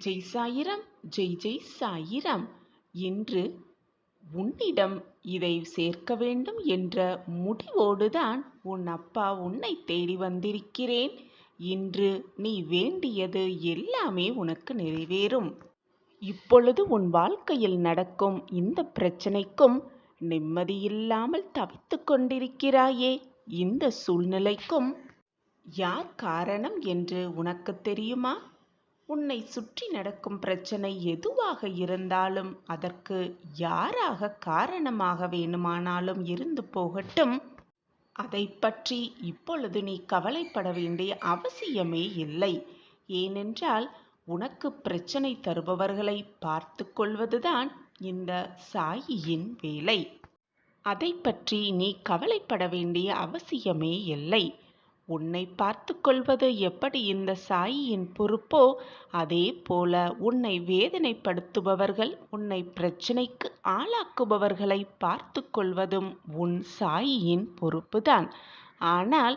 ஜெய் சாயிரம், ஜெய் ஜெய் சாயிரம். இன்று உன்னிடம் இதை சேர்க்க வேண்டும் என்ற முடிவோடுதான் உன் அப்பா உன்னை தேடி வந்திருக்கிறேன். இன்று நீ வேண்டியது எல்லாமே உனக்கு நிறைவேறும். இப்பொழுது உன் வாழ்க்கையில் நடக்கும் இந்த பிரச்சனைக்கும் நிம்மதியில்லாமல் தவித்து கொண்டிருக்கிறாயே, இந்த சூழ்நிலைக்கும் யார் காரணம் என்று உனக்கு தெரியுமா? உன்னை சுற்றி நடக்கும் பிரச்சனை எதுவாக இருந்தாலும் அதற்கு யாராக காரணமாக வேணுமானாலும் இருந்து போகட்டும். அதை பற்றி இப்பொழுது நீ கவலைப்பட வேண்டிய அவசியமே இல்லை. ஏனென்றால் உனக்கு பிரச்சனை தருபவர்களை பார்த்து கொள்வதுதான் இந்த சாயியின் வேலை. அதை பற்றி நீ கவலைப்பட வேண்டிய அவசியமே இல்லை. உன்னை பார்த்து கொள்வது எப்படி இந்த சாயியின் பொறுப்போ, அதே போல உன்னை வேதனைப்படுத்துபவர்கள், உன்னை பிரச்சனைக்கு ஆளாக்குபவர்களை பார்த்து கொள்வதும் உன் சாயியின் பொறுப்புதான். ஆனால்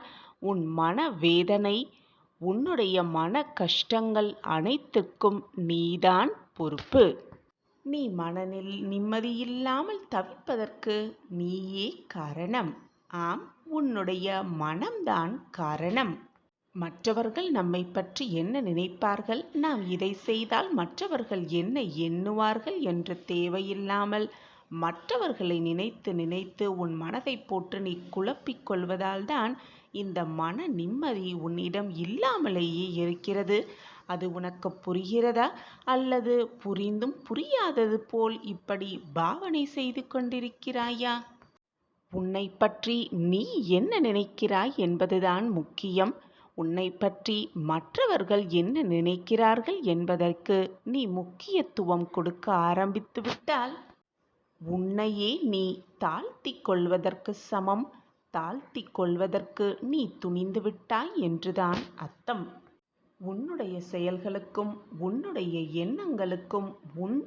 உன் மன வேதனை, உன்னுடைய மன கஷ்டங்கள் அனைத்துக்கும் நீதான் பொறுப்பு. நீ மனதில் நிம்மதியில்லாமல் தவிப்பதற்கு நீயே காரணம். ஆம், உன்னுடைய மனம்தான் காரணம். மற்றவர்கள் நம்மை பற்றி என்ன நினைப்பார்கள், நாம் இதை செய்தால் மற்றவர்கள் என்ன எண்ணுவார்கள் என்று தேவையில்லாமல் மற்றவர்களை நினைத்து நினைத்து உன் மனதை போட்டு நீ குழப்பிக் கொள்வதால் தான் இந்த மன நிம்மதி உன்னிடம் இல்லாமலேயே இருக்கிறது. அது உனக்கு புரிகிறதா? அல்லது புரிந்தும் புரியாதது போல் இப்படி பாவனை செய்து கொண்டிருக்கிறாயா? உன்னை பற்றி நீ என்ன நினைக்கிறாய் என்பதுதான் முக்கியம். உன்னை பற்றி மற்றவர்கள் என்ன நினைக்கிறார்கள் என்பதற்கு நீ முக்கியத்துவம் கொடுக்க ஆரம்பித்து விட்டால் உன்னையே நீ தாழ்த்தி கொள்வதற்கு சமம். தாழ்த்தி கொள்வதற்கு நீ துணிந்து விட்டாய் என்றுதான் அர்த்தம். உன்னுடைய செயல்களுக்கும் உன்னுடைய எண்ணங்களுக்கும் உன்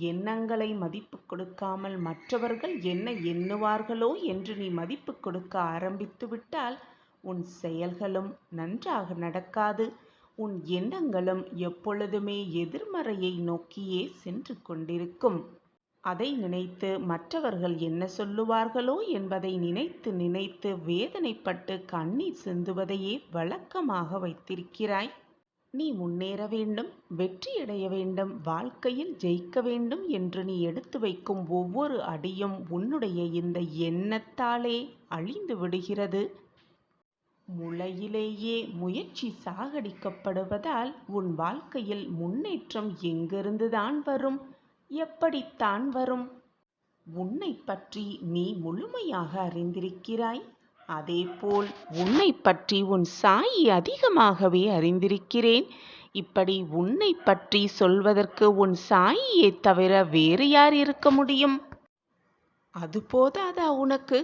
எண்ணங்களை மதிப்பு கொடுக்காமல் மற்றவர்கள் என்ன எண்ணுவார்களோ என்று நீ மதிப்பு கொடுக்க ஆரம்பித்து விட்டால் உன் செயல்களும் நன்றாக நடக்காது. உன் எண்ணங்களும் எப்பொழுதுமே எதிர்மறையை நோக்கியே சென்று கொண்டிருக்கும். அதை நினைத்து மற்றவர்கள் என்ன சொல்லுவார்களோ என்பதை நினைத்து நினைத்து வேதனைப்பட்டு கண்ணீர் சிந்துவதையே வழக்கமாக வைத்திருக்கிறாய். நீ முன்னேற வேண்டும், வெற்றியடைய வேண்டும், வாழ்க்கையில் ஜெயிக்க வேண்டும் என்று நீ எடுத்து வைக்கும் ஒவ்வொரு அடியும் உன்னுடைய இந்த எண்ணத்தாலே அழிந்து விடுகிறது. முளையிலேயே முயற்சி சாகடிக்கப்படுவதால் உன் வாழ்க்கையில் முன்னேற்றம் எங்கிருந்துதான் வரும்? எப்படித்தான் வரும்? உன்னை பற்றி நீ முழுமையாக அறிந்திருக்கிறாய். அதேபோல் உன்னை பற்றி உன் சாயி அதிகமாகவே அறிந்திருக்கிறேன். இப்படி உன்னை பற்றி சொல்வதற்கு உன் சாயியை தவிர வேறு யார் இருக்க முடியும்? அது போதாதா உனக்கு?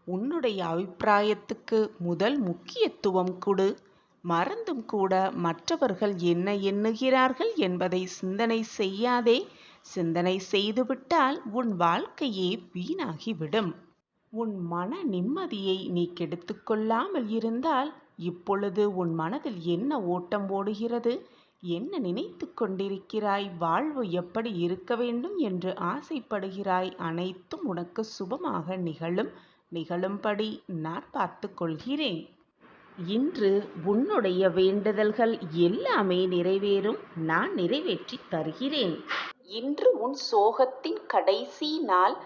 உன்னுடைய அபிப்பிராயத்துக்கு முதல் முக்கியத்துவம் கொடு. மறந்தும் கூட மற்றவர்கள் என்ன எண்ணுகிறார்கள் என்பதை சிந்தனை செய்யாதே. சிந்தனை செய்துவிட்டால் உன் வாழ்க்கையே வீணாகிவிடும். உன் மன நிம்மதியை நீ கெடுத்து கொள்ளாமல் இருந்தால் இப்பொழுது உன் மனதில் என்ன ஓட்டம் ஓடுகிறது, என்ன நினைத்து கொண்டிருக்கிறாய், வாழ்வு எப்படி இருக்க வேண்டும் என்று ஆசைப்படுகிறாய், அனைத்தும் உனக்கு சுபமாக நிகழும்படி நான் பார்த்து கொள்கிறேன். இன்று உன்னுடைய வேண்டுதல்கள் எல்லாமே நிறைவேறும். நான் நிறைவேற்றி தருகிறேன். இன்று உன் சோகத்தின் கடைசி நாள்.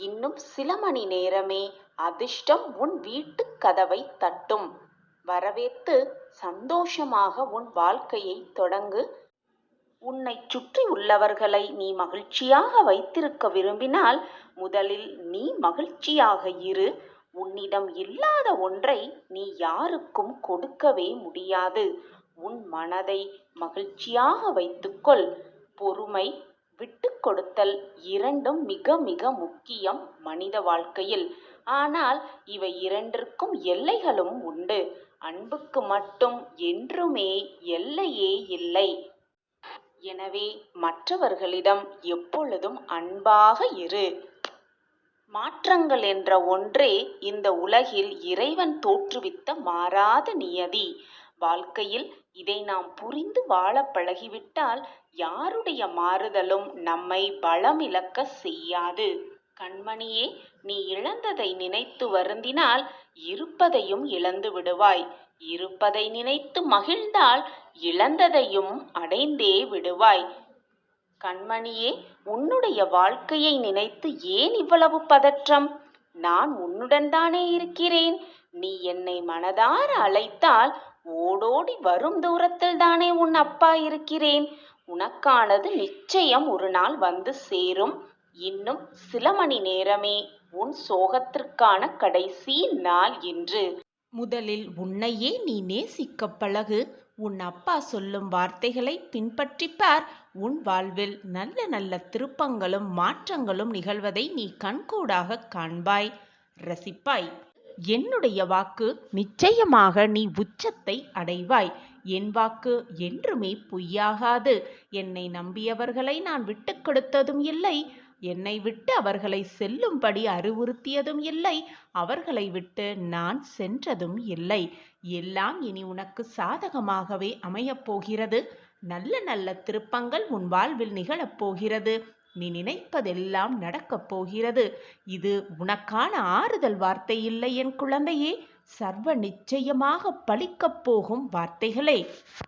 இன்னும் சில மணி நேரமே அதிர்ஷ்டம் உன் வீட்டு கதவை தட்டும். வரவேற்று சந்தோஷமாக உன் வாழ்க்கையை தொடங்கு. உன்னை சுற்றி உள்ளவர்களை நீ மகிழ்ச்சியாக வைத்திருக்க விரும்பினால் முதலில் நீ மகிழ்ச்சியாக இரு. உன்னிடம் இல்லாத ஒன்றை நீ யாருக்கும் கொடுக்கவே முடியாது. உன் மனதை மகிழ்ச்சியாக வைத்துக்கொள். பொறுமை, விட்டு கொடுத்தல் இரண்டும் மிக மிக முக்கியம் மனித வாழ்க்கையில். ஆனால் இவை இரண்டிற்கும் எல்லைகளும் உண்டு. அன்புக்கு மட்டும் என்றுமே எல்லையே இல்லை. எனவே மற்றவர்களிடம் எப்பொழுதும் அன்பாக இரு. மாற்றங்கள் என்ற ஒன்றே இந்த உலகில் இறைவன் தோற்றுவித்த மாறாத நியதி. வாழ்க்கையில் இதை நாம் புரிந்து வாழ பழகிவிட்டால் யாருடைய மாறுதலும் நம்மை பலமிழக்க செய்யாது. கண்மணியே, நீ இழந்ததை நினைத்து வருந்தினால் இருப்பதையும் இழந்து விடுவாய். இருப்பதை நினைத்து மகிழ்ந்தால் இழந்ததையும் அடைந்தே விடுவாய். கண்மணியே, உன்னுடைய வாழ்க்கையை நினைத்து ஏன் இவ்வளவு பதற்றம்? நான் உன்னுடன் தானே இருக்கிறேன். நீ என்னை மனதார அழைத்தால் ஓடோடி வரும் தூரத்தில் தானே உன் அப்பா இருக்கிறேன். உனக்கானது நிச்சயம் ஒரு நாள் வந்து சேரும். இன்னும் சில மணி நேரமே உன் சோகத்திற்கான கடைசி நாள் என்று. முதலில் உன்னையே நீ நேசிக்க பழகு. உன் அப்பா சொல்லும் வார்த்தைகளை பின்பற்றிப் பார். உன் வாழ்வில் நல்ல நல்ல திருப்பங்களும் மாற்றங்களும் நிகழ்வதை நீ கண்கூடாக காண்பாய், ரசிப்பாய். என்னுடைய வாக்கு நிச்சயமாக நீ உச்சத்தை அடைவாய். என் வாக்கு என்றுமே பொய்யாகாது. என்னை நம்பியவர்களை நான் விட்டுக் கொடுத்ததும் இல்லை. என்னை விட்டு அவர்களை செல்லும்படி அறிவுறுத்தியதும் இல்லை. அவர்களை விட்டு நான் சென்றதும் இல்லை. எல்லாம் இனி உனக்கு சாதகமாகவே அமையப் போகிறது. நல்ல நல்ல திருப்பங்கள் உன் வாழ்வில் நிகழப்போகிறது. நீ நினைப்பதெல்லாம் நடக்கப் போகிறது. இது உனக்கான ஆறுதல் வார்த்தை இல்லை என் குழந்தையே, சர்வ நிச்சயமாக பலிக்கப் போகும் வார்த்தைகளே.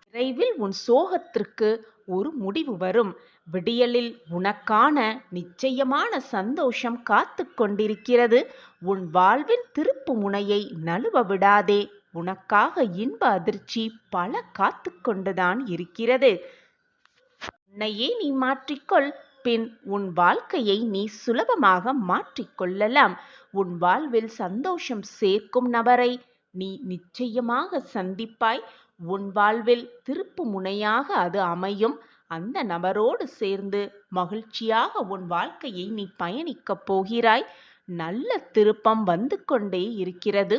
விரைவில் உன் சோகத்திற்கு ஒரு முடிவு வரும். விடியலில் உனக்கான நிச்சயமான சந்தோஷம் காத்து கொண்டிருக்கிறது. உன் வாழ்வின் திருப்பு முனையை நழுவ விடாதே. உனக்காக இன்ப அதிர்ச்சி பல காத்து கொண்டுதான் இருக்கிறது. உன்னையே நீ மாற்றிக்கொள். பின் உன் வாழ்க்கையை நீ சுலபமாக மாற்றிக்கொள்ளலாம். உன் வாழ்வில் சந்தோஷம் சேர்க்கும் நபரை நீ நிச்சயமாக சந்திப்பாய். உன் வாழ்வில் திருப்பு முனையாக அது அமையும். அந்த நபரோடு சேர்ந்து மகிழ்ச்சியாக உன் வாழ்க்கையை நீ பயணிக்கப் போகிறாய். நல்ல திருப்பம் வந்து கொண்டே இருக்கிறது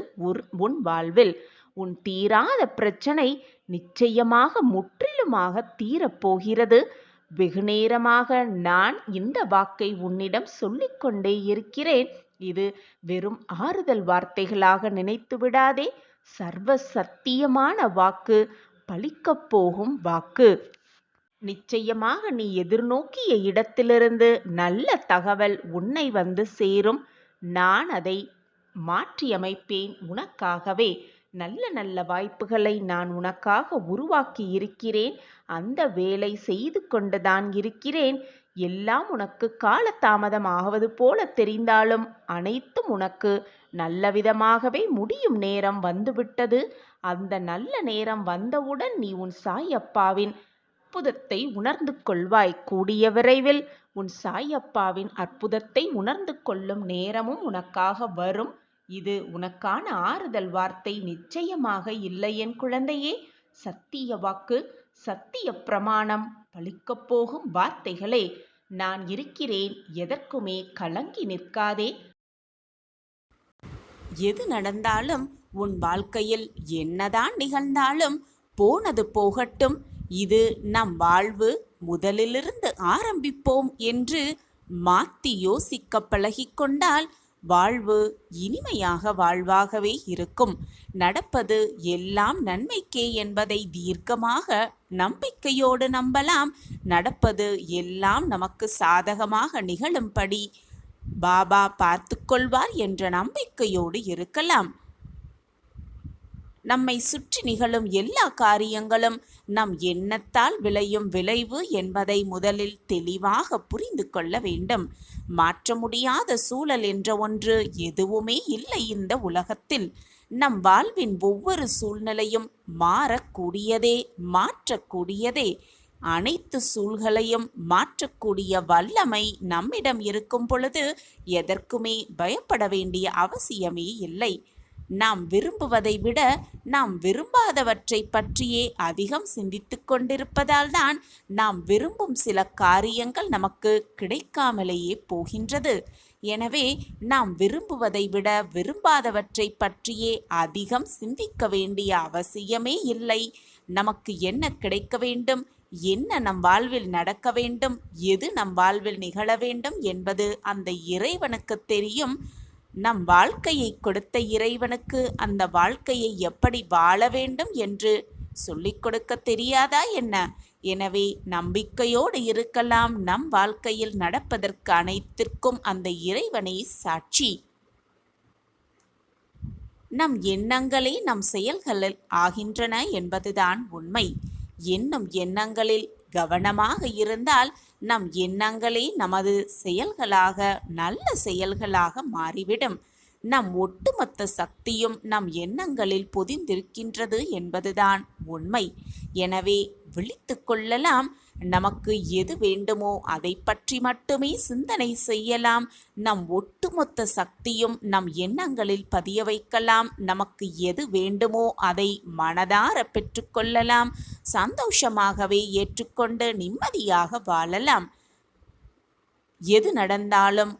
உன் வாழ்வில். உன் தீராத பிரச்சனை நிச்சயமாக முற்றிலுமாக தீரப்போகிறது. வெகு நேரமாக நான் இந்த வாக்கை உன்னிடம் சொல்லிக்கொண்டே இருக்கிறேன். இது வெறும் ஆறுதல் வார்த்தைகளாக நினைத்து விடாதே. சர்வ சத்தியமான வாக்கு, பலிக்கப் போகும் வாக்கு. நிச்சயமாக நீ எதிர்நோக்கிய இடத்திலிருந்து நல்ல தகவல் உன்னை வந்து சேரும். நான் அதை மாற்றியமைப்பேன் உனக்காகவே. நல்ல நல்ல வாய்ப்புகளை நான் உனக்காக உருவாக்கி இருக்கிறேன். அந்த வேலை செய்து கொண்டுதான் இருக்கிறேன். எல்லாம் உனக்கு காலதாமதம் ஆவது போல தெரிந்தாலும் அனைத்தும் உனக்கு நல்ல விதமாகவே முடியும் நேரம் வந்துவிட்டது. அந்த நல்ல நேரம் வந்தவுடன் நீ உன் சாயப்பாவின் அற்புதத்தை உணர்ந்து கொள்வாய். கூடிய விரைவில் உன் சாயப்பாவின் அற்புதத்தை உணர்ந்து கொள்ளும் நேரமும் உனக்காக வரும். இது உனக்கான ஆறுதல் வார்த்தை நிச்சயமாக இல்லை என் குழந்தையே. சத்திய வாக்கு, சத்திய பிரமாணம், பலிக்கப் போகும் வார்த்தைகளே. நான் இருக்கிறேன், எதற்குமே கலங்கி நிற்காதே. எது நடந்தாலும் உன் வாழ்க்கையில் என்னதான் நிகழ்ந்தாலும் போனது போகட்டும். இது நம் வாழ்வு, முதலிலிருந்து ஆரம்பிப்போம் என்று மாற்றி யோசிக்க பழகிக்கொண்டால் வாழ்வு இனிமையாக வாழ்வாகவே இருக்கும். நடப்பது எல்லாம் நன்மைக்கே என்பதை தீர்க்கமாக நம்பிக்கையோடு நம்பலாம். நடப்பது எல்லாம் நமக்கு சாதகமாக நிகழும்படி பாபா பார்த்து கொள்வார் என்ற நம்பிக்கையோடு இருக்கலாம். நம்மை சுற்றி நிகழும் எல்லா காரியங்களும் நம் எண்ணத்தால் விளையும் விளைவு என்பதை முதலில் தெளிவாக புரிந்து கொள்ள வேண்டும். மாற்ற முடியாத சூழல் என்ற ஒன்று எதுவுமே இல்லை இந்த உலகத்தில். நம் வாழ்வின் ஒவ்வொரு சூழ்நிலையும் மாறக்கூடியதே, மாற்றக்கூடியதே. அனைத்து சூழ்களையும் மாற்றக்கூடிய வல்லமை நம்மிடம் இருக்கும் பொழுது எதற்குமே பயப்பட வேண்டிய அவசியமே இல்லை. நாம் விரும்புவதை விட நாம் விரும்பாதவற்றை பற்றியே அதிகம் சிந்தித்து கொண்டிருப்பதால் தான் நாம் விரும்பும் சில காரியங்கள் நமக்கு கிடைக்காமலேயே போகின்றது. எனவே நாம் விரும்புவதை விட விரும்பாதவற்றை பற்றியே அதிகம் சிந்திக்க வேண்டிய அவசியமே இல்லை. நமக்கு என்ன கிடைக்க வேண்டும், என்ன நம் வாழ்வில் நடக்க வேண்டும், எது நம் வாழ்வில் நிகழ வேண்டும் என்பது அந்த இறைவனுக்கு தெரியும். நம் வாழ்க்கையை கொடுத்த இறைவனுக்கு அந்த வாழ்க்கையை எப்படி வாழ வேண்டும் என்று சொல்லிக் கொடுக்க தெரியாதா என்ன? எனவே நம்பிக்கையோடு இருக்கலாம். நம் வாழ்க்கையில் நடப்பதற்கு அனைத்திற்கும் அந்த இறைவனை சாட்சி. நம் எண்ணங்களே நம் செயல்களில் ஆகின்றன என்பதுதான் உண்மை. எண்ணும் எண்ணங்களில் கவனமாக இருந்தால் நம் எண்ணங்களே நமது செயல்களாக, நல்ல செயல்களாக மாறிவிடும். நம் ஒட்டுமொத்த சக்தியும் நம் எண்ணங்களில் பொதிந்திருக்கின்றது என்பதுதான் உண்மை. எனவே விழித்து கொள்ளலாம். நமக்கு எது வேண்டுமோ அதை பற்றி மட்டுமே சிந்தனை செய்யலாம். நம் ஒட்டுமொத்த சக்தியும் நம் எண்ணங்களில் பதிய வைக்கலாம். நமக்கு எது வேண்டுமோ அதை மனதார பெற்றுக்கொள்ளலாம். சந்தோஷமாகவே ஏற்றுக்கொண்டு நிம்மதியாக வாழலாம். எது நடந்தாலும்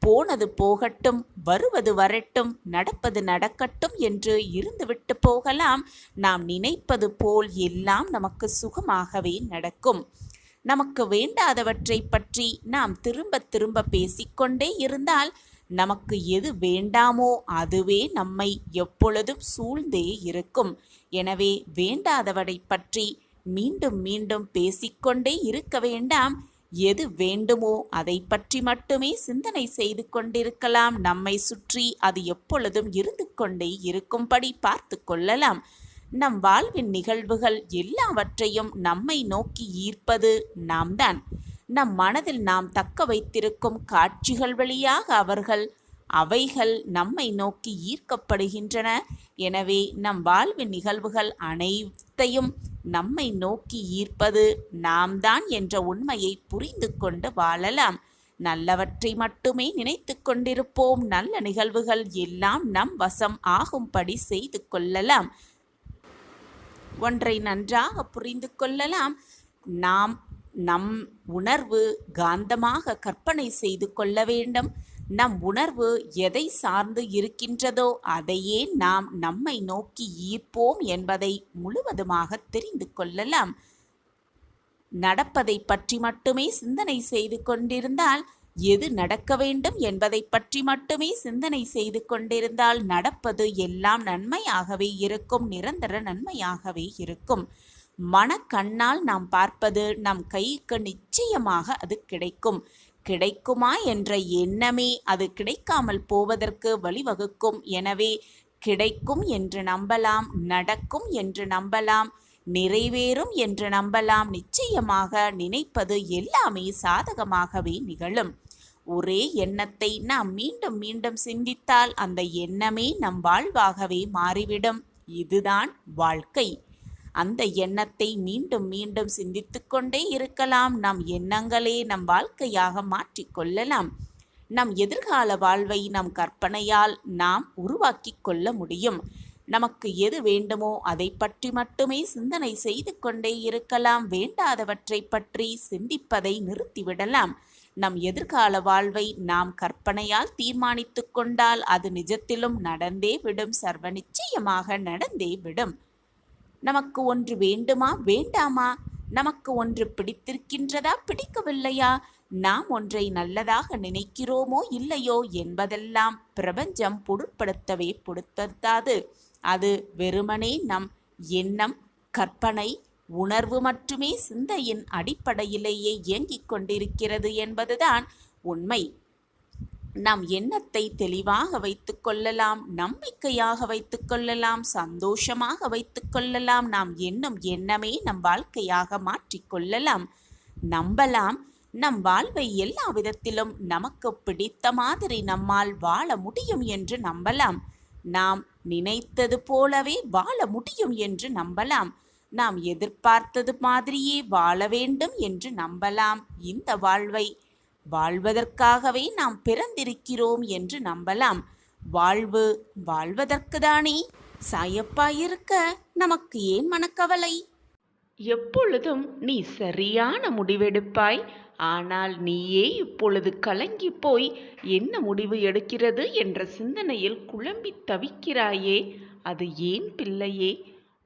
போனது போகட்டும், வருவது வரட்டும், நடப்பது நடக்கட்டும் என்று இருந்துவிட்டு போகலாம். நாம் நினைப்பது போல் எல்லாம் நமக்கு சுகமாகவே நடக்கும். நமக்கு வேண்டாதவற்றை பற்றி நாம் திரும்ப திரும்ப பேசிக்கொண்டே இருந்தால் நமக்கு எது வேண்டாமோ அதுவே நம்மை எப்பொழுதும் சூழ்ந்தே இருக்கும். எனவே வேண்டாதவரை பற்றி மீண்டும் மீண்டும் பேசிக்கொண்டே இருக்க வேண்டாம். எது வேண்டுமோ அதை பற்றி மட்டுமே சிந்தனை செய்து கொண்டிருக்கலாம். நம்மை சுற்றி அது எப்பொழுதும் இருந்து கொண்டே இருக்கும்படி பார்த்து கொள்ளலாம். நம் வாழ்வின் நிகழ்வுகள் எல்லாவற்றையும் நம்மை நோக்கி ஈர்ப்பது நாம் தான். நம் மனதில் நாம் தக்க வைத்திருக்கும் காட்சிகள் வழியாக அவைகள் நம்மை நோக்கி ஈர்க்கப்படுகின்றன. எனவே நம் வாழ்வின் நிகழ்வுகள் அனைத்தையும் நம்மை நோக்கி ஈர்ப்பது நாம் தான் என்ற உண்மையை புரிந்து கொண்டு வாழலாம். நல்லவற்றை மட்டுமே நினைத்து கொண்டிருப்போம். நல்ல நிகழ்வுகள் எல்லாம் நம் வசம் ஆகும்படி செய்து கொள்ளலாம். ஒன்றை நன்றாக புரிந்து கொள்ளலாம். நம் உணர்வு காந்தமாக கற்பனை செய்து கொள்ள வேண்டும். நம் உணர்வு எதை சார்ந்து இருக்கின்றதோ அதையே நாம் நம்மை நோக்கி ஈர்ப்போம் என்பதை முழுவதுமாக தெரிந்து கொள்ளலாம். நடப்பதை பற்றி மட்டுமே சிந்தனை செய்து கொண்டிருந்தால், எது நடக்க வேண்டும் என்பதை பற்றி மட்டுமே சிந்தனை செய்து கொண்டிருந்தால் நடப்பது எல்லாம் நன்மையாகவே இருக்கும், நிரந்தர நன்மையாகவே இருக்கும். மனக்கண்ணால் நாம் பார்ப்பது நம் கைக்கு நிச்சயமாக அது கிடைக்கும். கிடைக்குமா என்ற எண்ணமே அது கிடைக்காமல் போவதற்கு வழிவகுக்கும். எனவே கிடைக்கும் என்று நம்பலாம், நடக்கும் என்று நம்பலாம், நிறைவேறும் என்று நம்பலாம். நிச்சயமாக நினைப்பது எல்லாமே சாதகமாகவே நிகழும். ஒரே எண்ணத்தை நாம் மீண்டும் மீண்டும் சிந்தித்தால் அந்த எண்ணமே நம் வாழ்வாகவே மாறிவிடும். இதுதான் வாழ்க்கை. அந்த எண்ணத்தை மீண்டும் மீண்டும் சிந்தித்து கொண்டே இருக்கலாம். நம் எண்ணங்களே நம் வாழ்க்கையாக மாற்றிக்கொள்ளலாம். நம் எதிர்கால வாழ்வை நம் கற்பனையால் நாம் உருவாக்கி கொள்ள முடியும். நமக்கு எது வேண்டுமோ அதை பற்றி மட்டுமே சிந்தனை செய்து கொண்டே இருக்கலாம். வேண்டாதவற்றை பற்றி சிந்திப்பதை நிறுத்திவிடலாம். நம் எதிர்கால வாழ்வை நாம் கற்பனையால் தீர்மானித்து கொண்டால் அது நிஜத்திலும் நடந்தே விடும். சர்வ நிச்சயமாக நடந்தே விடும். நமக்கு ஒன்று வேண்டுமா வேண்டாமா? நமக்கு ஒன்று பிடித்திருக்கின்றதா பிடிக்கவில்லையா? நாம் ஒன்றை நல்லதாக நினைக்கிறோமோ இல்லையோ என்பதெல்லாம் பிரபஞ்சம் பொருட்படுத்தாது. அது வெறுமனே நம் எண்ணம், கற்பனை, உணர்வு மட்டுமே சிந்தையின் அடிப்படையிலேயே இயங்கிக் கொண்டிருக்கிறது என்பதுதான் உண்மை. நம் எண்ணத்தை தெளிவாக வைத்துக் கொள்ளலாம், நம்பிக்கையாக வைத்துக் கொள்ளலாம், சந்தோஷமாக வைத்துக் கொள்ளலாம். நாம் எண்ணும் எண்ணமே நம் வாழ்க்கையாக மாற்றிக்கொள்ளலாம். நம்பலாம். நம் வாழ்வை எல்லா விதத்திலும் நமக்கு பிடித்த மாதிரி நம்மால் வாழ முடியும் என்று நம்பலாம். நாம் நினைத்தது போலவே வாழ முடியும் என்று நம்பலாம். நாம் எதிர்பார்த்தது மாதிரியே வாழ வேண்டும் என்று நம்பலாம். இந்த வாழ்வை வாழ்வதற்காகவே நாம் பிறந்திருக்கிறோம் என்று நம்பலாம். வாழ்வு வாழ்வதற்கு தானே. சாயப்பாயிருக்க நமக்கு ஏன் மனக்கவலை? எப்பொழுதும் நீ சரியான முடிவெடுப்பாய். ஆனால் நீயே இப்பொழுது கலங்கி போய் என்ன முடிவு எடுக்கிறது என்ற சிந்தனையில் குழம்பி தவிக்கிறாயே, அது ஏன் பிள்ளையே?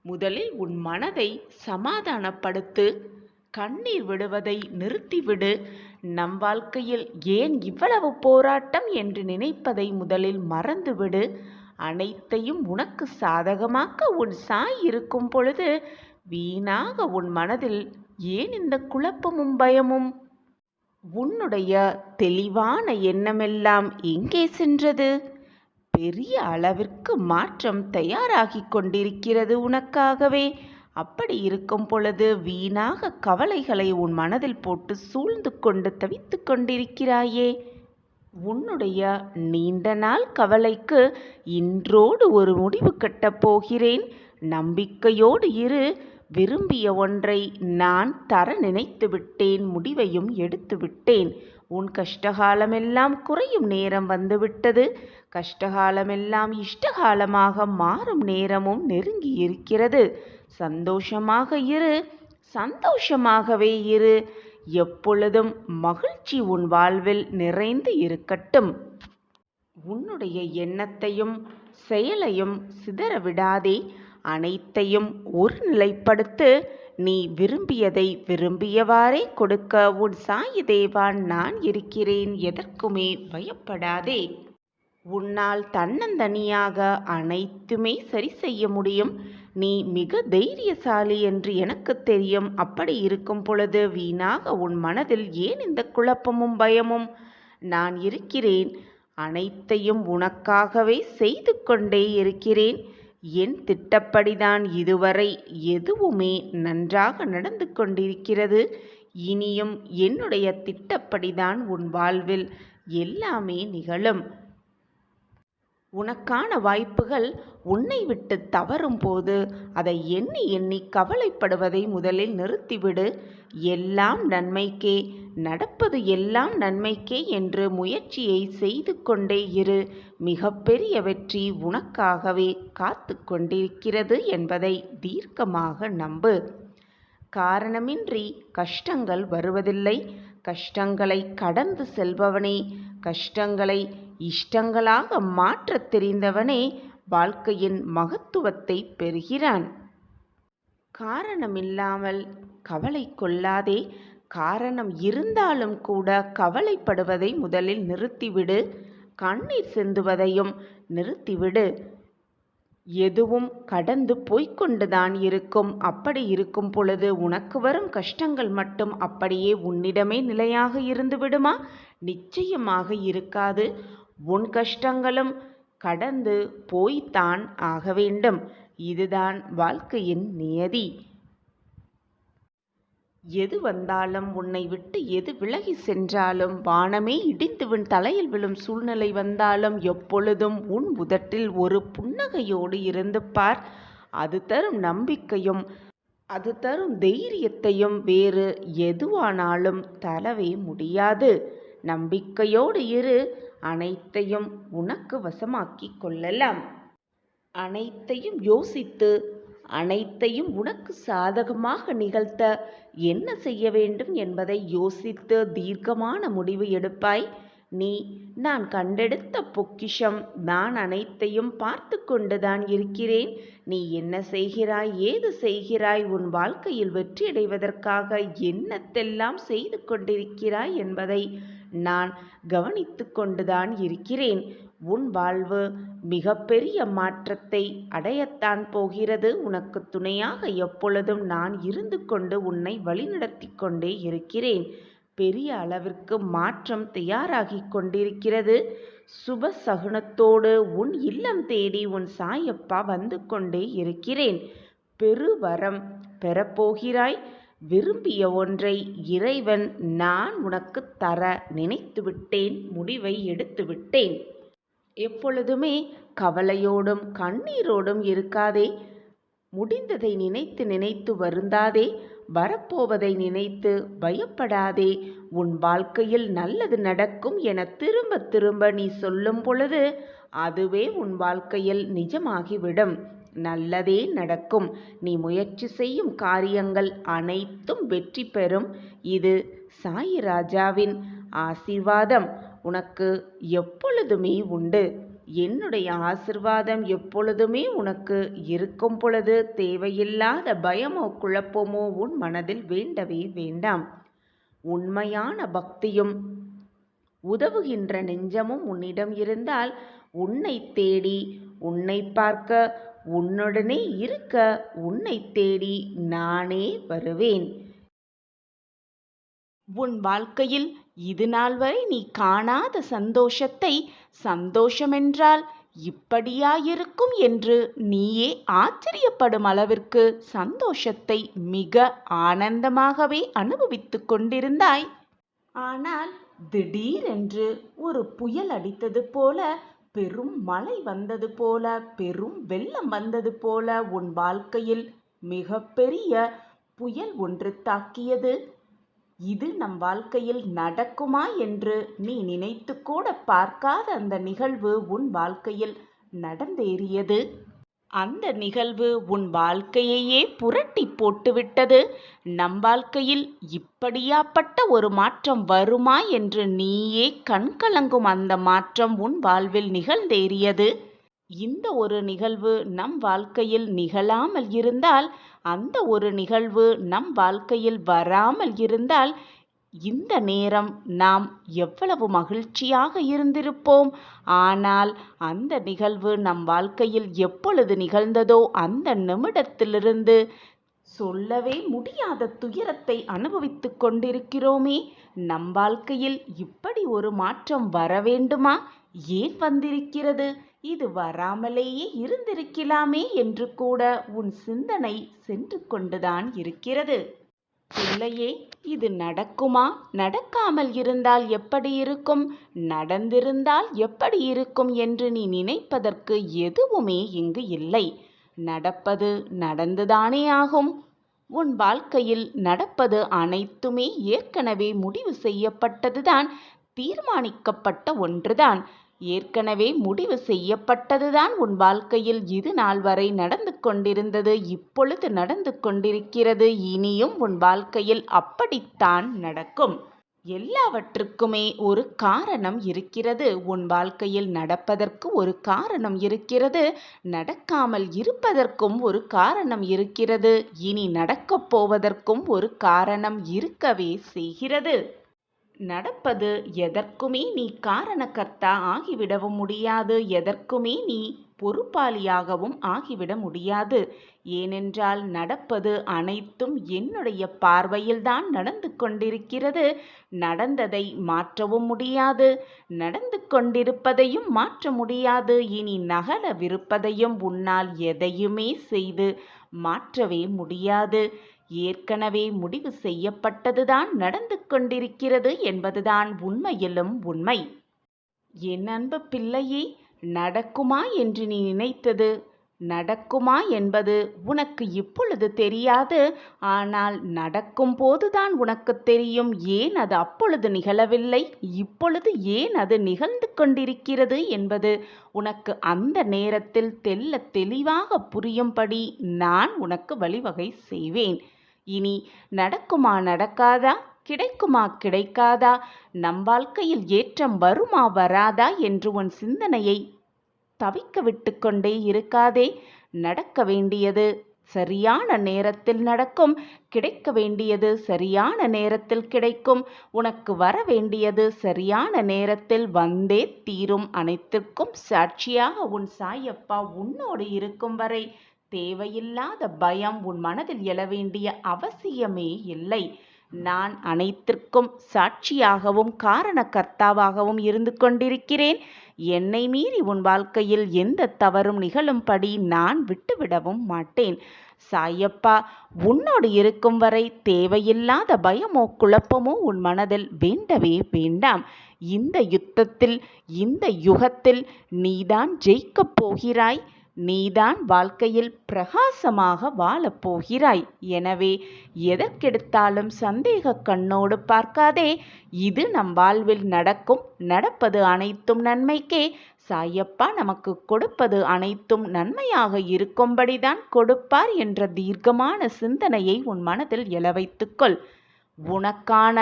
முதலில் உன் மனதை சமாதானப்படுத்து. கண்ணீர் விடுவதை நிறுத்திவிடு. நம் வாழ்க்கையில் ஏன் இவ்வளவு போராட்டம் என்று நினைப்பதை முதலில் மறந்துவிடு. அனைத்தையும் உனக்கு சாதகமாக்க உன் சாய் இருக்கும் பொழுது வீணாக உன் மனதில் ஏன் இந்த குழப்பமும் பயமும்? உன்னுடைய தெளிவான எண்ணமெல்லாம் எங்கே சென்றது? பெரிய அளவிற்கு மாற்றம் தயாராகிக் கொண்டிருக்கிறது உனக்காகவே. அப்படி இருக்கும் பொழுது வீணாக கவலைகளை உன் மனதில் போட்டு சூழ்ந்து கொண்டு தவித்து கொண்டிருக்கிறாயே. உன்னுடைய நீண்ட நாள் கவலைக்கு இன்றோடு ஒரு முடிவு கட்டப் போகிறேன். நம்பிக்கையோடு இரு. விரும்பிய ஒன்றை நான் தர நினைத்து விட்டேன். முடிவையும் எடுத்து விட்டேன். உன் கஷ்டகாலமெல்லாம் குறையும் நேரம் வந்துவிட்டது. கஷ்டகாலமெல்லாம் இஷ்டகாலமாக மாறும் நேரமும் நெருங்கி இருக்கிறது. சந்தோஷமாக இரு. சந்தோஷமாகவே இரு. எப்பொழுதும் மகிழ்ச்சி உன் வாழ்வில் நிறைந்து இருக்கட்டும். உன்னுடைய எண்ணத்தையும் செயலையும் சிதற விடாதே. அனைத்தையும் ஒரு நிலைப்படுத்து. நீ விரும்பியதை விரும்பியவாறே கொடுக்க உன் சாயி தேவான் நான் இருக்கிறேன். எதற்குமே பயப்படாதே. உன்னால் தன்னந்தனியாக அனைத்துமே சரி செய்ய முடியும். நீ மிக தைரியசாலி என்று எனக்கு தெரியும். அப்படி இருக்கும் பொழுது வீணாக உன் மனதில் ஏன் இந்த குழப்பமும் பயமும்? நான் இருக்கிறேன். அனைத்தையும் உனக்காகவே செய்து கொண்டே இருக்கிறேன். என் திட்டப்படிதான் இதுவரை எதுவுமே நன்றாக நடந்து கொண்டிருக்கிறது. இனியும் என்னுடைய திட்டப்படிதான் உன் வாழ்வில் எல்லாமே நிகழும். உனக்கான வாய்ப்புகள் உன்னை விட்டு தவறும் போது அதை எண்ணி எண்ணி கவலைப்படுவதை முதலில் நிறுத்திவிடு. எல்லாம் நன்மைக்கே, நடப்பது எல்லாம் நன்மைக்கே என்று முயற்சியை செய்து கொண்டே இரு. மிகப்பெரிய வெற்றி உனக்காகவே காத்து கொண்டிருக்கிறது என்பதை தீர்க்கமாக நம்பு. காரணமின்றி கஷ்டங்கள் வருவதில்லை. கஷ்டங்களை கடந்து செல்பவனே, கஷ்டங்களை இஷ்டங்களாக மாற்றத் தெரிந்தவனே வாழ்க்கையின் மகத்துவத்தை பெறுகிறான். காரணமில்லாமல் கவலை கொள்ளாதே. காரணம் இருந்தாலும் கூட கவலைப்படுவதை முதலில் நிறுத்திவிடு. கண்ணீர் சிந்துவதையும் நிறுத்திவிடு. எதுவும் கடந்து போய்கொண்டுதான் இருக்கும். அப்படி இருக்கும் பொழுது உனக்கு வரும் கஷ்டங்கள் மட்டும் அப்படியே உன்னிடமே நிலையாக இருந்து விடுமா? நிச்சயமாக இருக்காது. உன் கஷ்டங்களும் கடந்து போய்த்தான் ஆக வேண்டும். இதுதான் வாழ்க்கையின் நியதி. எது வந்தாலும், உன்னை விட்டு எது விலகி சென்றாலும், வானமே இடிந்து உன் தலையில் விழும் சூழ்நிலை வந்தாலும் எப்பொழுதும் உன் உதட்டில் ஒரு புன்னகையோடு இருந்து பார். அது தரும் நம்பிக்கையும் அது தரும் தைரியத்தையும் வேறு எதுவானாலும் தரவே முடியாது. நம்பிக்கையோடு இரு. அனைத்தையும் உனக்கு வசமாக்கிக் கொள்ளலாம். அனைத்தையும் யோசித்து அனைத்தையும் உனக்கு சாதகமாக நிகழ்த்த என்ன செய்ய வேண்டும் என்பதை யோசித்து தீர்க்கமான முடிவு எடுப்பாய். நீ நான் கண்டெடுத்த பொக்கிஷம். நான் அனைத்தையும் பார்த்து கொண்டுதான் இருக்கிறேன். நீ என்ன செய்கிறாய், ஏது செய்கிறாய், உன் வாழ்க்கையில் வெற்றியடைவதற்காக என்னத்தெல்லாம் செய்து கொண்டிருக்கிறாய் என்பதை நான் கவனித்து கொண்டுதான் இருக்கிறேன். உன் வாழ்வு மிகப்பெரிய மாற்றத்தை அடையத்தான் போகிறது. உனக்கு துணையாக எப்பொழுதும் நான் இருந்து கொண்டு உன்னை வழிநடத்தி கொண்டே இருக்கிறேன். பெரிய அளவிற்கு மாற்றம் தயாராகிக் கொண்டிருக்கிறது. சுப சகுனத்தோடு உன் இல்லம் தேடி உன் சாயப்பா வந்து கொண்டே இருக்கிறேன். பெருவரம் பெறப்போகிறாய். விரும்பிய ஒன்றை இறைவன் நான் உனக்கு தர நினைத்து விட்டேன். முடிவை எடுத்து விட்டேன். எப்பொழுதுமே கவலையோடும் கண்ணீரோடும் இருக்காதே. முடிந்ததை நினைத்து நினைத்து வருந்தாதே. வரப்போவதை நினைத்து பயப்படாதே. உன் வாழ்க்கையில் நல்லது நடக்கும் என திரும்ப திரும்ப நீ சொல்லும் பொழுது அதுவே உன் வாழ்க்கையில் நிஜமாகிவிடும். நல்லதே நடக்கும். நீ முயற்சி செய்யும் காரியங்கள் அனைத்தும் வெற்றி பெறும். இது சாயி ராஜாவின் ஆசீர்வாதம் உனக்கு எப்பொழுதுமே உண்டு. என்னுடைய ஆசீர்வாதம் எப்பொழுதுமே உனக்கு இருக்கும் பொழுது தேவையில்லாத பயமோ குழப்பமோ உன் மனதில் வேண்டவே வேண்டாம். உண்மையான பக்தியும் உதவுகின்ற நெஞ்சமும் உன்னிடம் இருந்தால் உன்னை தேடி உன்னை பார்க்க உன்னுடனே இருக்க உன்னை தேடி நானே வருவேன். உன் வாழ்க்கையில் இது நாள் வரை நீ காணாத சந்தோஷத்தை சந்தோஷமென்றால் இப்படியாயிருக்கும் என்று நீயே ஆச்சரியப்படும் அளவிற்கு சந்தோஷத்தை மிக ஆனந்தமாகவே அனுபவித்துக் கொண்டிருந்தாய். ஆனால் திடீரென்று ஒரு புயல் அடித்தது போல, பெரும் மழை வந்தது போல, பெரும் வெள்ளம் வந்தது போல உன் வாழ்க்கையில் மிகப்பெரிய புயல் ஒன்று தாக்கியது. இது நம் வாழ்க்கையில் நடக்குமா என்று நீ நினைத்து கூட பார்க்காத அந்த நிகழ்வு உன் வாழ்க்கையில் நடந்தேறியது. அந்த நிகழ்வு உன் வாழ்க்கையையே புரட்டி போட்டுவிட்டது. நம் வாழ்க்கையில் இப்படியாப்பட்ட ஒரு மாற்றம் வருமா என்று நீயே கண்கலங்கும் அந்த மாற்றம் உன் வாழ்வில் நிகழ்ந்தேறியது. இந்த ஒரு நிகழ்வு நம் வாழ்க்கையில் நிகழாமல் இருந்தால், அந்த ஒரு நிகழ்வு நம் வாழ்க்கையில் வராமல் இருந்தால், இந்த நேரம் நாம் எவ்வளவு மகிழ்ச்சியாக இருந்திருப்போம். ஆனால் அந்த நிகழ்வு நம் வாழ்க்கையில் எப்பொழுது நிகழ்ந்ததோ அந்த நிமிடத்திலிருந்து சொல்லவே முடியாத துயரத்தை அனுபவித்துக் கொண்டிருக்கிறோமே. நம் வாழ்க்கையில் இப்படி ஒரு மாற்றம் வர வேண்டுமா? ஏன் வந்திருக்கிறது? இது வராமலேயே இருந்திருக்கலாமே என்று கூட உன் சிந்தனை சென்று கொண்டுதான் இருக்கிறது. பிள்ளையே, இது நடக்குமா? நடக்காமல் இருந்தால் எப்படி இருக்கும்? நடந்திருந்தால் எப்படி இருக்கும் என்று நீ நினைப்பதற்கு எதுவுமே இங்கு இல்லை. நடப்பது நடந்துதானே ஆகும். உன் வாழ்க்கையில் நடப்பது அனைத்துமே ஏற்கனவே முடிவு செய்யப்பட்டதுதான், தீர்மானிக்கப்பட்ட ஒன்றுதான். ஏற்கனவே முடிவு செய்யப்பட்டதுதான் உன் வாழ்க்கையில் இது நாள் வரை நடந்து கொண்டிருந்தது, இப்பொழுது நடந்து கொண்டிருக்கிறது, இனியும் உன் வாழ்க்கையில் அப்படித்தான் நடக்கும். எல்லாவற்றுக்குமே ஒரு காரணம் இருக்கிறது. உன் வாழ்க்கையில் நடப்பதற்கு ஒரு காரணம் இருக்கிறது, நடக்காமல் இருப்பதற்கும் ஒரு காரணம் இருக்கிறது, இனி நடக்கப் போவதற்கும் ஒரு காரணம் இருக்கவே செய்கிறது. நடப்பது எதற்குமே நீ காரணகர்த்தா ஆகிவிடவும் முடியாது, எதற்குமே நீ பொறுப்பாளியாகவும் ஆகிவிட முடியாது. ஏனென்றால் நடப்பது அனைத்தும் என்னுடைய பார்வையில்தான் நடந்து கொண்டிருக்கிறது. நடந்ததை மாற்றவும் முடியாது, நடந்து கொண்டிருப்பதையும் மாற்ற முடியாது, இனி நகரவிருப்பதையும் உன்னால் எதையுமே செய்து மாற்றவே முடியாது. ஏற்கனவே முடிவு செய்யப்பட்டதுதான் நடந்து கொண்டிருக்கிறது என்பதுதான் உண்மையிலும் உண்மை. என் அன்பு பிள்ளையே, நடக்குமா என்று நீ நினைத்தது நடக்குமா என்பது உனக்கு இப்பொழுது தெரியாது. ஆனால் நடக்கும் போதுதான் உனக்கு தெரியும். ஏன் அது அப்பொழுது நிகழவில்லை, இப்பொழுது ஏன் அது நிகழ்ந்து கொண்டிருக்கிறது என்பது உனக்கு அந்த நேரத்தில் தெள்ளத் தெளிவாக புரியும்படி நான் உனக்கு வழிவகை செய்வேன். இனி நடக்குமா நடக்காதா, கிடைக்குமா கிடைக்காதா, நம் வாழ்க்கையில் ஏற்றம் வருமா வராதா என்று உன் சிந்தனையை தவிக்க விட்டு கொண்டே இருக்காதே. நடக்க வேண்டியது சரியான நேரத்தில் நடக்கும், கிடைக்க வேண்டியது சரியான நேரத்தில் கிடைக்கும், உனக்கு வர வேண்டியது சரியான நேரத்தில் வந்தே தீரும். அனைத்திற்கும் சாட்சியாக உன் சாயப்பா உன்னோடு இருக்கும் வரை தேவையில்லாத பயம் உன் மனதில் எழ வேண்டிய அவசியமே இல்லை. நான் அனைத்திற்கும் சாட்சியாகவும் காரணகர்த்தாவாகவும் இருந்து கொண்டிருக்கிறேன். என்னை மீறி உன் வாழ்க்கையில் எந்த தவறும் நிகழும்படி நான் விட்டுவிடவும் மாட்டேன். சாயப்பா உன்னோடு இருக்கும் வரை தேவையில்லாத பயமோ குழப்பமோ உன் மனதில் வேண்டவே வேண்டாம். இந்த யுத்தத்தில், இந்த யுகத்தில் நீதான் ஜெயிக்கப் போகிறாய். நீதான் வாழ்க்கையில் பிரகாசமாக வாழப் போகிறாய். எனவே எதற்கெடுத்தாலும் சந்தேக கண்ணோடு பார்க்காதே. இது நம் வாழ்வில் நடக்கும், நடப்பது அனைத்தும் நன்மைக்கே. சாயப்பா நமக்கு கொடுப்பது அனைத்தும் நன்மையாக இருக்கும்படிதான் கொடுப்பார் என்ற தீர்க்கமான சிந்தனையை உன் மனதில் எழ வைத்துக்கொள். உனக்கான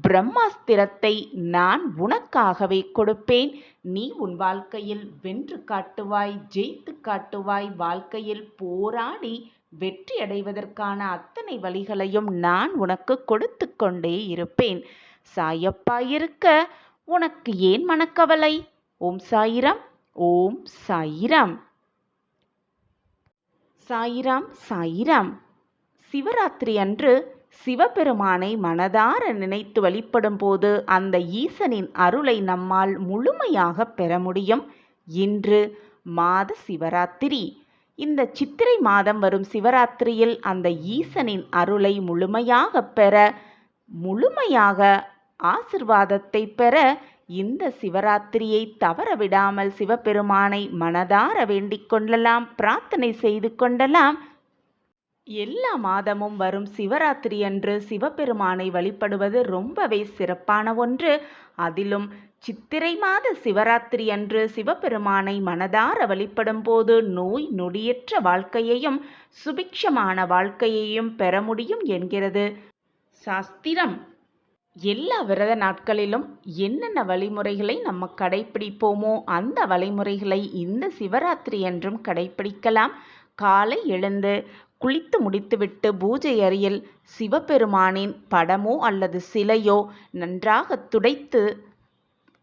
பிரம்மாஸ்திரத்தை நான் உனக்காகவே கொடுப்பேன். நீ உன் வாழ்க்கையில் வென்று காட்டுவாய், ஜெயித்து காட்டுவாய். வாழ்க்கையில் போராடி வெற்றி அடைவதற்கான அத்தனை வழிகளையும் நான் உனக்கு கொடுத்து கொண்டே இருப்பேன். சாயப்பா இருக்க உனக்கு ஏன் மனக்கவலை? ஓம் சாயிராம். ஓம் சாயிராம். சாயிராம் சாயிராம். சிவராத்திரி அன்று சிவபெருமானை மனதார நினைத்து வழிபடும் போது அந்த ஈசனின் அருளை நம்மால் முழுமையாக பெற முடியும். இன்று மாத சிவராத்திரி. இந்த சித்திரை மாதம் வரும் சிவராத்திரியில் அந்த ஈசனின் அருளை முழுமையாக பெற, முழுமையாக ஆசிர்வாதத்தை பெற இந்த சிவராத்திரியை தவறவிடாமல் சிவபெருமானை மனதார வேண்டிக் கொள்ளலாம், பிரார்த்தனை செய்து கொள்ளலாம். எல்லா மாதமும் வரும் சிவராத்திரி அன்று சிவபெருமானை வழிபடுவது ரொம்பவே சிறப்பான ஒன்று. அதிலும் சித்திரை மாத சிவராத்திரி அன்று சிவபெருமானை மனதார வழிபடும் போது நோய் நொடியற்ற வாழ்க்கையையும் சுபிக்ஷமான வாழ்க்கையையும் பெற முடியும் என்கிறது சாஸ்திரம். எல்லா விரத நாட்களிலும் என்னென்ன வழிமுறைகளை நம்ம கடைப்பிடிப்போமோ அந்த வழிமுறைகளை இந்த சிவராத்திரி என்றும் கடைப்பிடிக்கலாம். காலை எழுந்து குளித்து முடித்துவிட்டு பூஜை அறையில் சிவபெருமானின் படமோ அல்லது சிலையோ நன்றாக துடைத்து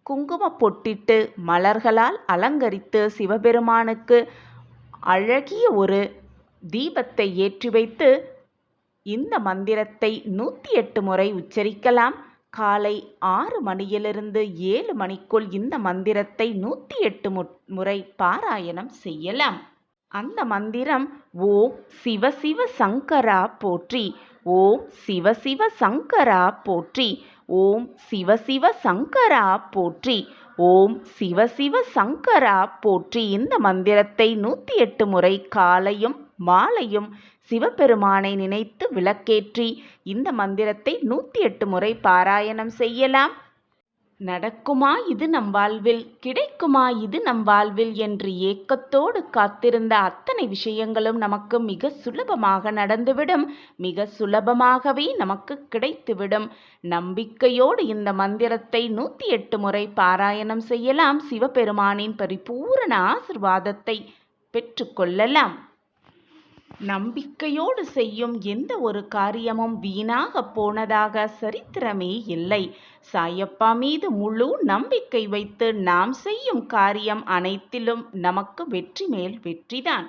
குங்கும பொட்டிட்டு மலர்களால் அலங்கரித்து சிவபெருமானுக்கு அழகிய ஒரு தீபத்தை ஏற்றி வைத்து இந்த மந்திரத்தை 108 முறை உச்சரிக்கலாம். காலை 6 மணியிலிருந்து 7 மணிக்குள் இந்த மந்திரத்தை 108 முறை பாராயணம் செய்யலாம். அந்த மந்திரம் ஓம் சிவ சிவ சங்கரா போற்றி, ஓம் சிவ சிவ சங்கரா போற்றி, ஓம் சிவ சிவ சங்கரா போற்றி, ஓம் சிவ சிவ சங்கரா போற்றி. இந்த மந்திரத்தை 108 முறை காலையும் மாலையும் சிவபெருமானை நினைத்து விளக்கேற்றி இந்த மந்திரத்தை 108 முறை பாராயணம் செய்யலாம். நடக்குமா இது நம் வாழ்வில், கிடைக்குமா இது நம் வாழ்வில் என்று ஏக்கத்தோடு காத்திருந்த அத்தனை விஷயங்களும் நமக்கு மிக சுலபமாக நடந்துவிடும், மிக சுலபமாகவே நமக்கு கிடைத்துவிடும். நம்பிக்கையோடு இந்த மந்திரத்தை 108 முறை பாராயணம் செய்யலாம். சிவபெருமானின் பரிபூரண ஆசிர்வாதத்தை பெற்றுக்கொள்ளலாம். நம்பிக்கையோடு செய்யும் எந்த ஒரு காரியமும் வீணாக போனதாக சரித்திரமே இல்லை. சாயப்பா மீது முழு நம்பிக்கை வைத்து நாம் செய்யும் காரியம் அனைத்திலும் நமக்கு வெற்றி மேல் வெற்றிதான்.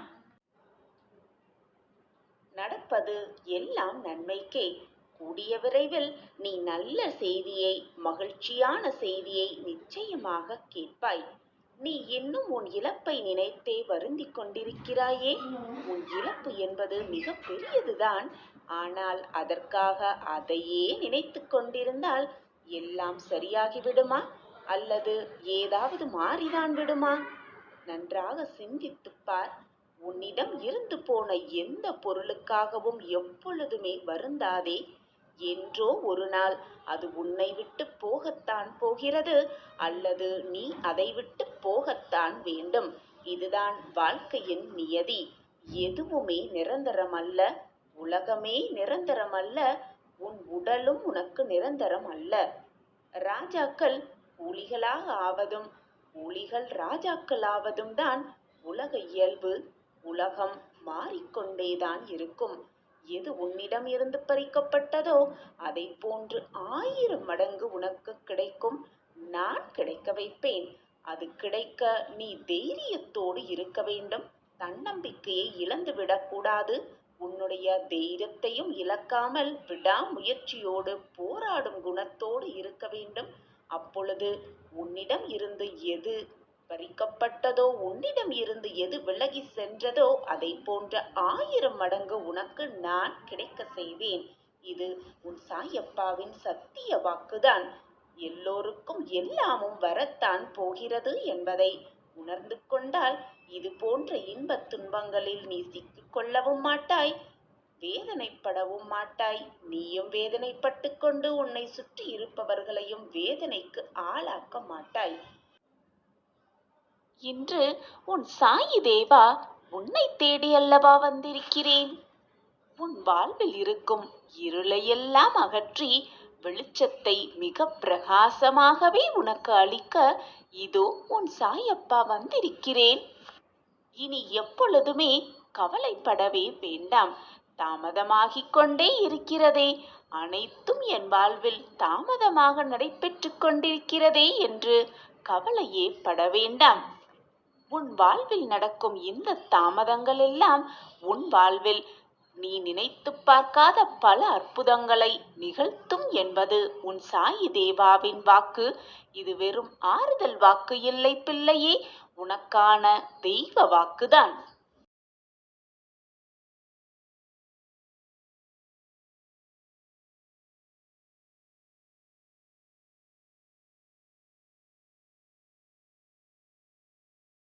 நடப்பது எல்லாம் நன்மைக்கே. கூடிய விரைவில் நீ நல்ல செய்தியை, மகிழ்ச்சியான செய்தியை நிச்சயமாக கேட்பாய். நீ இன்னும் உன் இழப்பை நினைத்தே வருந்திக் கொண்டிருக்கிறாயே. உன் இழப்பு என்பது மிக பெரியதுதான். ஆனால் அதற்காக அதையே நினைத்து கொண்டிருந்தால் எல்லாம் சரியாகிவிடுமா அல்லது ஏதாவது மாறிதான் விடுமா? நன்றாக சிந்தித்துப் பார். உன்னிடம் இருந்து போன எந்த பொருளுக்காகவும் எப்பொழுதுமே வருந்தாதே. என்றோ ஒரு நாள் அது உன்னை விட்டு போகத்தான் போகிறது, அல்லது நீ அதை விட்டு போகத்தான் வேண்டும். இதுதான் வாழ்க்கையின் நியதி. எதுவுமே நிரந்தரமல்ல. உலகமே நிரந்தரமல்ல. உன் உடலும் உனக்கு நிரந்தரம் அல்ல. ராஜாக்கள் கூலிகளாக ஆவதும் கூலிகள் ராஜாக்கள் ஆவதும் தான் உலக இயல்பு. உலகம் மாறிக்கொண்டேதான் இருக்கும். எது உன்னிடம் இருந்து பறிக்கப்பட்டதோ அதை போன்று 1000 மடங்கு உனக்கு கிடைக்கும். நான் கிடைக்க வைப்பேன். அது கிடைக்க நீ தைரியத்தோடு இருக்க வேண்டும். தன்னம்பிக்கையை இழந்து விடக்கூடாது. உன்னுடைய தைரியத்தையும் இழக்காமல் விடாமுயற்சியோடு போராடும் குணத்தோடு இருக்க வேண்டும். அப்பொழுது உன்னிடம் இருந்து எது பறிக்கப்பட்டதோ, உன்னிடம் இருந்து எது விலகி சென்றதோ அதை போன்ற 1000 மடங்கு உனக்கு நான் கிடைக்க செய்வேன். இது உன் சாயப்பாவின் சத்திய வாக்குதான். எல்லோருக்கும் எல்லாமும் வரத்தான் போகிறது என்பதை உணர்ந்து கொண்டால் இது போன்ற இன்பத் துன்பங்களில் நீ சிக்கிக் கொள்ளவும் மாட்டாய், வேதனைப்படவும் மாட்டாய். நீயும் வேதனைப்பட்டு கொண்டு உன்னை சுற்றி இருப்பவர்களையும் வேதனைக்கு ஆளாக்க மாட்டாய். இன்று உன் சாயி தேவா உன்னை தேடி அல்லவா வந்திருக்கிறேன். உன் வாழ்வில் இருக்கும் இருளையெல்லாம் அகற்றி வெளிச்சத்தை மிக பிரகாசமாகவே உனக்கு அளிக்க இதோ உன் சாயப்பா வந்திருக்கிறேன். இனி எப்பொழுதுமே கவலைப்படவே வேண்டாம். தாமதமாகிக் கொண்டே இருக்கிறதே, அனைத்தும் என் வாழ்வில் தாமதமாக நடைபெற்று கொண்டிருக்கிறதே என்று கவலையே பட வேண்டாம். உன் வாழ்வில் நடக்கும் இந்த தாமதங்கள் எல்லாம் உன் வாழ்வில் நீ நினைத்துப் பார்க்காத பல அற்புதங்களை நிகழ்த்தும் என்பது உன் சாயி தேவாவின் வாக்கு. இது வெறும் ஆறுதல் வாக்கு இல்லை பிள்ளையே, உனக்கான தெய்வ வாக்குதான்.